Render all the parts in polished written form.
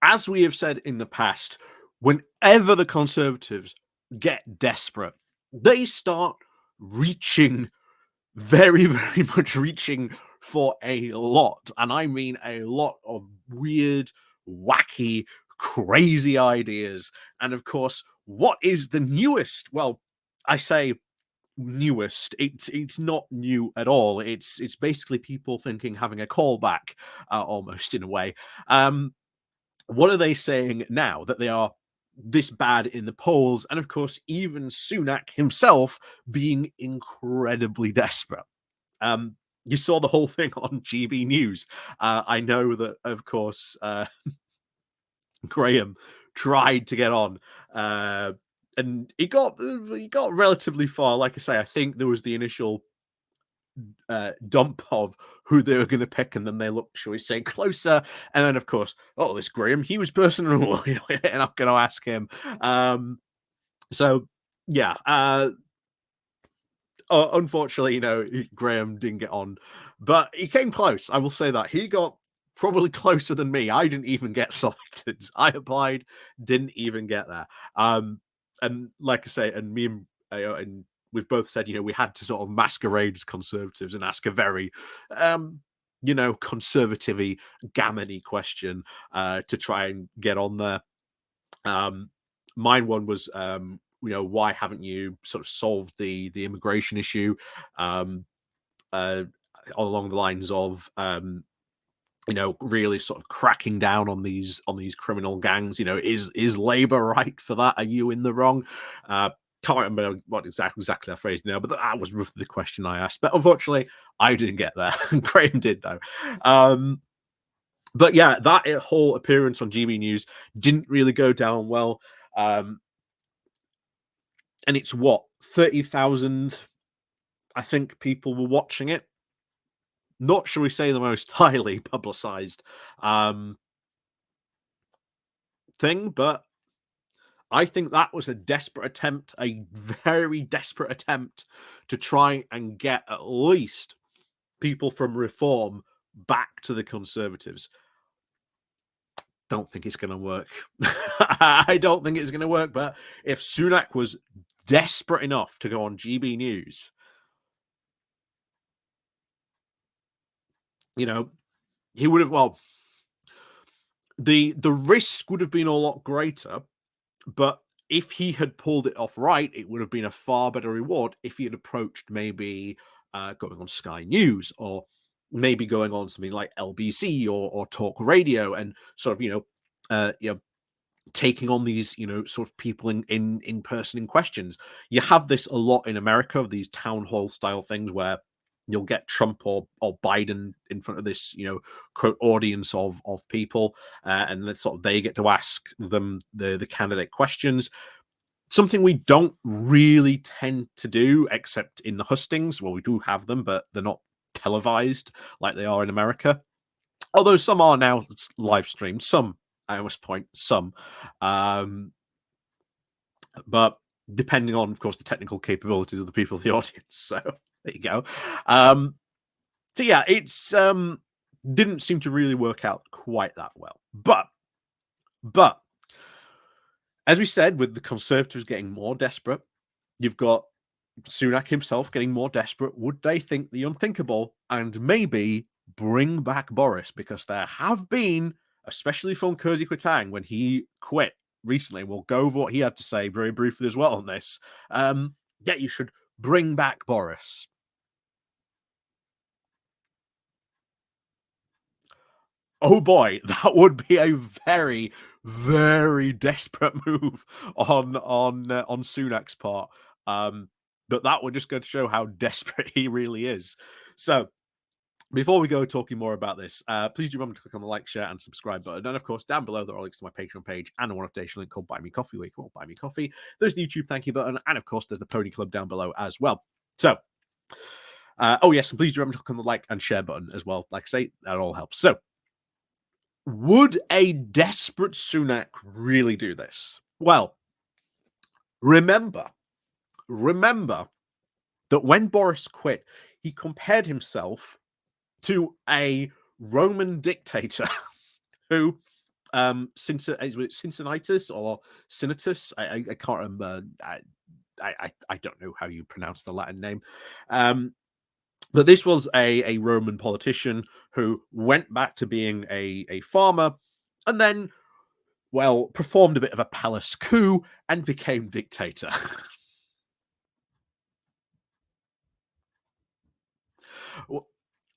as we have said in the past, whenever the Conservatives get desperate, they start reaching very, very much reaching for a lot. And I mean a lot of weird, wacky, crazy ideas. And of course, what is the newest? Well, I say newest. It's not new at all. It's basically people thinking having a callback, almost in a way. What are they saying now that they are this bad in the polls? And of course, even Sunak himself being incredibly desperate. You saw the whole thing on GB News. I know that, of course, Graham tried to get on, and he got relatively far. Like I say, I think there was the initial dump of who they were going to pick, and then they looked, shall we say, closer, and then of course, oh, this Graham Hughes person, and I'm going to ask him. So yeah, unfortunately, Graham didn't get on, but he came close. I will say that he got probably closer than me. I didn't even get selected. I applied, didn't even get there. And like I say, and me and we've both said, we had to sort of masquerade as Conservatives and ask a very, conservative-y, gammon-y question to try and get on there. Mine one was, why haven't you sort of solved the immigration issue, along the lines of, really sort of cracking down on these criminal gangs. Is Labour right for that? Are you in the wrong? Can't remember what exactly I phrased now, but that was roughly the question I asked. But unfortunately, I didn't get there. Graham did though. But yeah, that whole appearance on GB News didn't really go down well. And it's 30,000, I think, people were watching it. Not, shall we say, the most highly publicized thing, but I think that was a very desperate attempt to try and get at least people from Reform back to the Conservatives. Don't think it's going to work. I don't think it's going to work, but if Sunak was desperate enough to go on GB News, he would have, the risk would have been a lot greater, but if he had pulled it off right, it would have been a far better reward if he had approached maybe going on Sky News, or maybe going on something like LBC or Talk Radio, and sort of taking on these sort of people in person in questions. You have this a lot in America, these town hall style things where you'll get Trump or Biden in front of this quote audience of people, and then sort of they get to ask them the candidate questions. Something we don't really tend to do, except in the hustings. Well, we do have them, but they're not televised like they are in America. Although some are now live streamed. Some, I must point, some. But depending on, of course, the technical capabilities of the people in the audience. So there you go. So yeah, it's didn't seem to really work out quite that well. But as we said, with the Conservatives getting more desperate, you've got Sunak himself getting more desperate. Would they think the unthinkable and maybe bring back Boris? Because there have been, especially from Kersey Kwarteng when he quit recently, we'll go over what he had to say very briefly as well on this. Yeah, you should bring back Boris. Oh boy, that would be a very, very desperate move on Sunak's part. But that would just go to show how desperate he really is. So before we go talking more about this, please do remember to click on the like, share, and subscribe button. And of course, down below there are links to my Patreon page and a one-off donation link called Buy Me Coffee, where you can buy me coffee. There's the YouTube thank you button, and of course, there's the Pony Club down below as well. So, oh yes, and please do remember to click on the like and share button as well. Like I say, that all helps. So, would a desperate Sunak really do this? Well, remember that when Boris quit, he compared himself to a Roman dictator who Cincinnatus or Cinnatus. I can't remember. I don't know how you pronounce the Latin name. Um, but this was a Roman politician who went back to being a farmer and then, well, performed a bit of a palace coup and became dictator.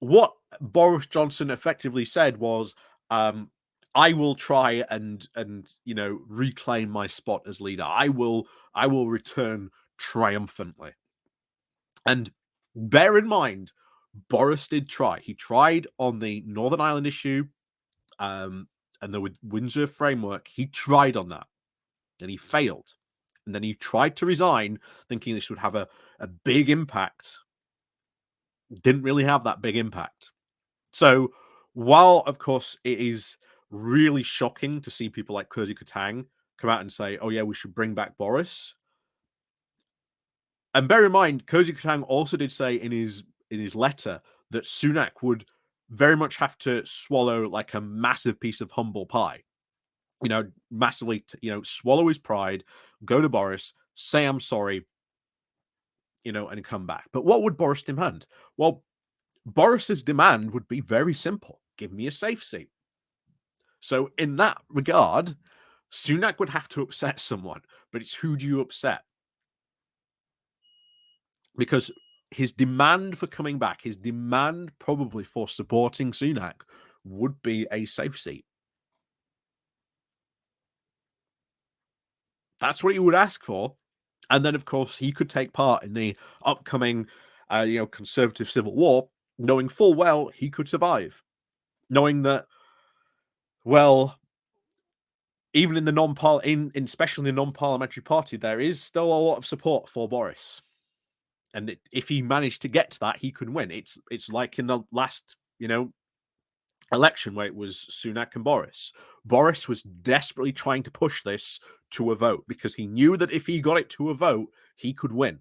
What Boris Johnson effectively said was, um, "I will try and reclaim my spot as leader. I will return triumphantly." And bear in mind, Boris did try. He tried on the Northern Ireland issue, um, and the Windsor framework. He tried on that, and he failed. And then he tried to resign, thinking this would have a big impact. Didn't really have that big impact. So, while of course it is really shocking to see people like Kurzi Katang come out and say, "Oh yeah, we should bring back Boris," and bear in mind, Kurzi Katang also did say in his letter that Sunak would very much have to swallow like a massive piece of humble pie. Massively, swallow his pride, go to Boris, say I'm sorry, and come back. But what would Boris demand? Well, Boris's demand would be very simple: give me a safe seat. So, in that regard, Sunak would have to upset someone, but it's who do you upset? Because his demand for coming back, his demand probably for supporting Sunak would be a safe seat. That's what he would ask for. And then, of course, he could take part in the upcoming, conservative civil war, knowing full well he could survive, knowing that, well, even in the especially the non-parliamentary party, there is still a lot of support for Boris. And if he managed to get to that, he could win. It's like in the last, election where it was Sunak and Boris. Boris was desperately trying to push this to a vote because he knew that if he got it to a vote, he could win.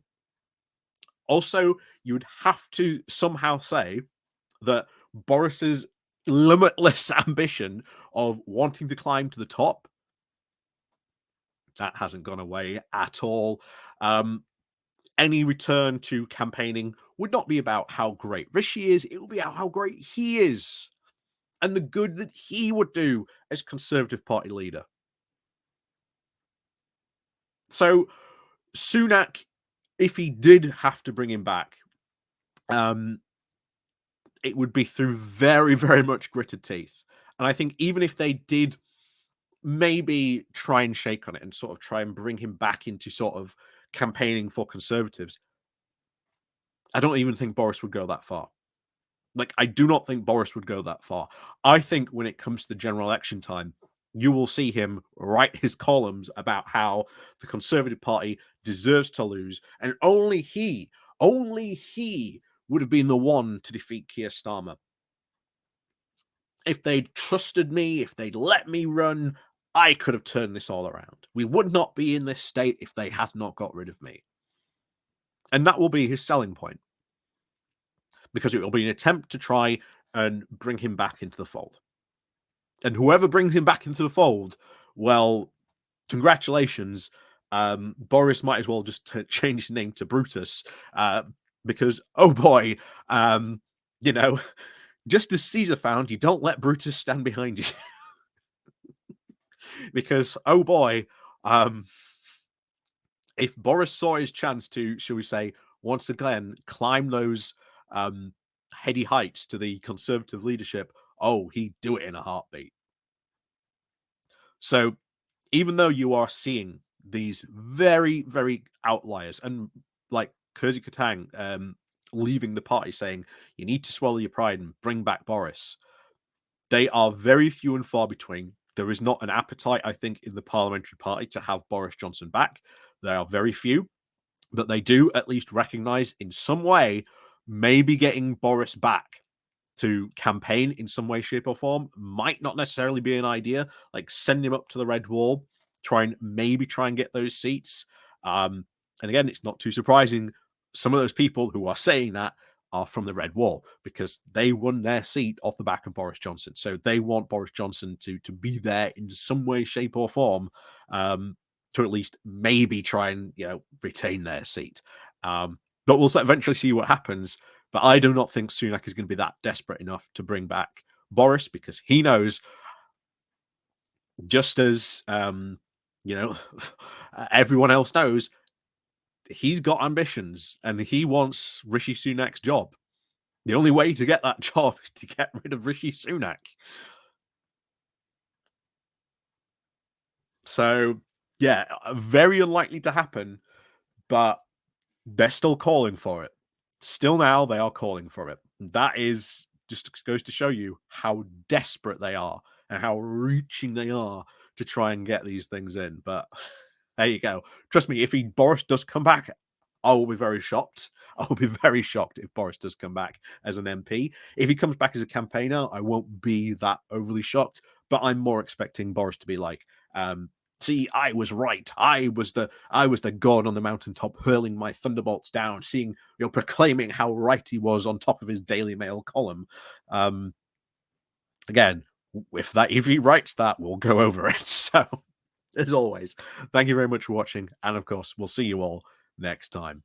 Also, you'd have to somehow say that Boris's limitless ambition of wanting to climb to the top, that hasn't gone away at all. Any return to campaigning would not be about how great Rishi is, it will be about how great he is and the good that he would do as Conservative Party leader. So, Sunak, if he did have to bring him back, it would be through very, very much gritted teeth. And I think even if they did maybe try and shake on it and sort of try and bring him back into sort of campaigning for Conservatives, I don't even think Boris would go that far. Like, I do not think Boris would go that far. I think when it comes to the general election time, you will see him write his columns about how the Conservative Party deserves to lose, and only he would have been the one to defeat Keir Starmer. If they'd trusted me, if they'd let me run, I could have turned this all around. We would not be in this state if they had not got rid of me. And that will be his selling point, because it will be an attempt to try and bring him back into the fold. And whoever brings him back into the fold, well, congratulations. Boris might as well just change his name to Brutus, because, oh boy, you know, just as Caesar found, you don't let Brutus stand behind you. Because, oh boy, if Boris saw his chance to, shall we say, once again, climb those heady heights to the Conservative leadership, oh, he'd do it in a heartbeat. So, even though you are seeing these very, very outliers, and like Kurzi Katang leaving the party saying, you need to swallow your pride and bring back Boris, they are very few and far between. There is not an appetite, I think, in the parliamentary party to have Boris Johnson back. There are very few, but they do at least recognize in some way maybe getting Boris back to campaign in some way, shape, or form might not necessarily be an idea. Like, send him up to the red wall, try and get those seats. And again, it's not too surprising. Some of those people who are saying that are from the Red Wall, because they won their seat off the back of Boris Johnson. So they want Boris Johnson to be there in some way, shape, or form, to at least maybe try and retain their seat. But we'll eventually see what happens. But I do not think Sunak is going to be that desperate enough to bring back Boris, because he knows, just as everyone else knows, he's got ambitions and he wants Rishi Sunak's job. The only way to get that job is to get rid of Rishi Sunak. So, yeah, very unlikely to happen, but they're still calling for it. Still now, they are calling for it. That is just goes to show you how desperate they are and how reaching they are to try and get these things in. But there you go. Trust me, if Boris does come back, I will be very shocked. I will be very shocked if Boris does come back as an MP. If he comes back as a campaigner, I won't be that overly shocked. But I'm more expecting Boris to be like, see, I was right. I was the god on the mountaintop, hurling my thunderbolts down, seeing, proclaiming how right he was on top of his Daily Mail column. Again, if he writes that, we'll go over it. So, as always, thank you very much for watching, and of course, we'll see you all next time.